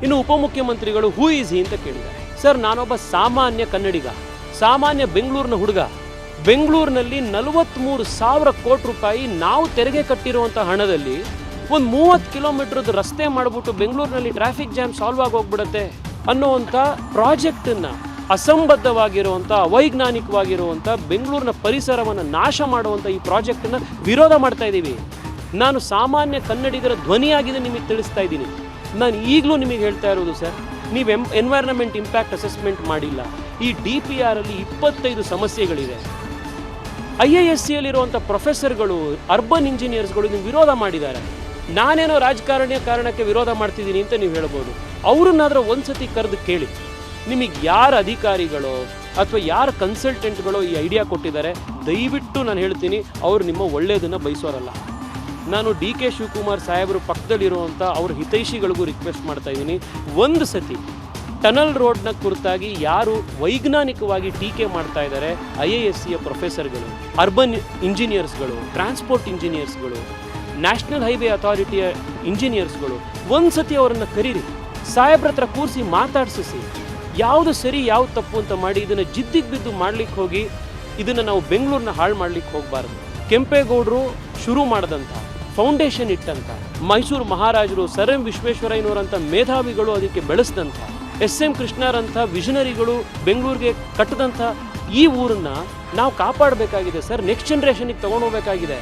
ಇನ್ನು ಉಪಮುಖ್ಯಮಂತ್ರಿಗಳು who is he ಅಂತ ಕೇಳಿದ್ದಾರೆ. ಸರ್, ನಾನೊಬ್ಬ ಸಾಮಾನ್ಯ ಕನ್ನಡಿಗ, ಸಾಮಾನ್ಯ ಬೆಂಗಳೂರಿನ ಹುಡುಗ. ಬೆಂಗಳೂರಿನಲ್ಲಿ 43,000 ಕೋಟಿ ರೂಪಾಯಿ ನಾವು ತೆರಿಗೆ ಕಟ್ಟಿರುವಂಥ ಹಣದಲ್ಲಿ ಒಂದು 30 ಕಿಲೋಮೀಟರ್ದು ರಸ್ತೆ ಮಾಡಿಬಿಟ್ಟು ಬೆಂಗಳೂರಿನಲ್ಲಿ ಟ್ರಾಫಿಕ್ ಜಾಮ್ ಸಾಲ್ವ್ ಆಗಿ ಹೋಗ್ಬಿಡುತ್ತೆ ಅನ್ನೋವಂಥ ಪ್ರಾಜೆಕ್ಟನ್ನು, ಅಸಂಬದ್ಧವಾಗಿರುವಂಥ, ಅವೈಜ್ಞಾನಿಕವಾಗಿರುವಂಥ, ಬೆಂಗಳೂರಿನ ಪರಿಸರವನ್ನು ನಾಶ ಮಾಡುವಂಥ ಈ ಪ್ರಾಜೆಕ್ಟನ್ನು ವಿರೋಧ ಮಾಡ್ತಾ ಇದ್ದೀವಿ. ನಾನು ಸಾಮಾನ್ಯ ಕನ್ನಡಿಗರ ಧ್ವನಿಯಾಗಿದೆ ನಿಮಗೆ ತಿಳಿಸ್ತಾ ಇದ್ದೀನಿ. ನಾನು ಈಗಲೂ ನಿಮಗೆ ಹೇಳ್ತಾ ಇರೋದು ಸರ್, ನೀವು ಎನ್ವೈರನ್ಮೆಂಟ್ ಇಂಪ್ಯಾಕ್ಟ್ ಅಸೆಸ್ಮೆಂಟ್ ಮಾಡಿಲ್ಲ. ಈ DPR ಅಲ್ಲಿ 25 ಸಮಸ್ಯೆಗಳಿದೆ. IISc ಪ್ರೊಫೆಸರ್ಗಳು, ಅರ್ಬನ್ ಇಂಜಿನಿಯರ್ಸ್ಗಳು ನೀವು ವಿರೋಧ ಮಾಡಿದ್ದಾರೆ. ನಾನೇನೋ ರಾಜಕಾರಣಿಯ ಕಾರಣಕ್ಕೆ ವಿರೋಧ ಮಾಡ್ತಿದ್ದೀನಿ ಅಂತ ನೀವು ಹೇಳ್ಬೋದು. ಅವ್ರನ್ನಾದ್ರೂ ಒಂದ್ಸತಿ ಕರೆದು ಕೇಳಿ, ನಿಮಗೆ ಯಾರ ಅಧಿಕಾರಿಗಳೋ ಅಥವಾ ಯಾರ ಕನ್ಸಲ್ಟೆಂಟ್ಗಳೋ ಈ ಐಡಿಯಾ ಕೊಟ್ಟಿದ್ದಾರೆ, ದಯವಿಟ್ಟು ನಾನು ಹೇಳ್ತೀನಿ, ಅವರು ನಿಮ್ಮ ಒಳ್ಳೆಯದನ್ನು ಬಯಸೋರಲ್ಲ. ನಾನು DK ಶಿವಕುಮಾರ್ ಸಾಹೇಬರು ಪಕ್ಕದಲ್ಲಿರುವಂಥ ಅವ್ರ ಹಿತೈಷಿಗಳಿಗೂ ರಿಕ್ವೆಸ್ಟ್ ಮಾಡ್ತಾ ಇದ್ದೀನಿ, ಒಂದು ಸತಿ ಟನಲ್ ರೋಡ್ನ ಕುರಿತಾಗಿ ಯಾರು ವೈಜ್ಞಾನಿಕವಾಗಿ ಟೀಕೆ ಮಾಡ್ತಾ ಇದ್ದಾರೆ, IIScಯ ಪ್ರೊಫೆಸರ್ಗಳು, ಅರ್ಬನ್ ಇಂಜಿನಿಯರ್ಸ್ಗಳು, ಟ್ರಾನ್ಸ್ಪೋರ್ಟ್ ಇಂಜಿನಿಯರ್ಸ್ಗಳು, ನ್ಯಾಷನಲ್ ಹೈವೇ ಅಥಾರಿಟಿಯ ಇಂಜಿನಿಯರ್ಸ್ಗಳು, ಒಂದು ಸತಿ ಅವರನ್ನು ಕರೀರಿ, ಸಾಹೇಬ್ರ ಹತ್ರ ಕೂರಿಸಿ ಮಾತಾಡಿಸಿ, ಯಾವುದು ಸರಿ ಯಾವುದು ತಪ್ಪು ಅಂತ ಮಾಡಿ ಇದನ್ನು ಜಿದ್ದಿಗೆ ಬಿದ್ದು ಮಾಡ್ಲಿಕ್ಕೆ ಹೋಗಿ ಇದನ್ನು ನಾವು ಬೆಂಗಳೂರನ್ನ ಹಾಳು ಮಾಡ್ಲಿಕ್ಕೆ ಹೋಗಬಾರ್ದು. ಕೆಂಪೇಗೌಡರು ಶುರು ಮಾಡಿದಂಥ, ಫೌಂಡೇಶನ್ ಇಟ್ಟಂಥ, ಮೈಸೂರು ಮಹಾರಾಜರು, ಸರ್ ಎಂ ವಿಶ್ವೇಶ್ವರಯ್ಯನವರಂಥ ಮೇಧಾವಿಗಳು ಅದಕ್ಕೆ ಬೆಳೆಸಿದಂಥ, SM ಕೃಷ್ಣರಂಥ ವಿಷನರಿಗಳು ಬೆಂಗಳೂರಿಗೆ ಕಟ್ಟಿದಂಥ ಈ ಊರನ್ನು ನಾವು ಕಾಪಾಡಬೇಕಾಗಿದೆ ಸರ್. ನೆಕ್ಸ್ಟ್ ಜನ್ರೇಷನಿಗೆ ತೊಗೊಂಡೋಗ್ಬೇಕಾಗಿದೆ.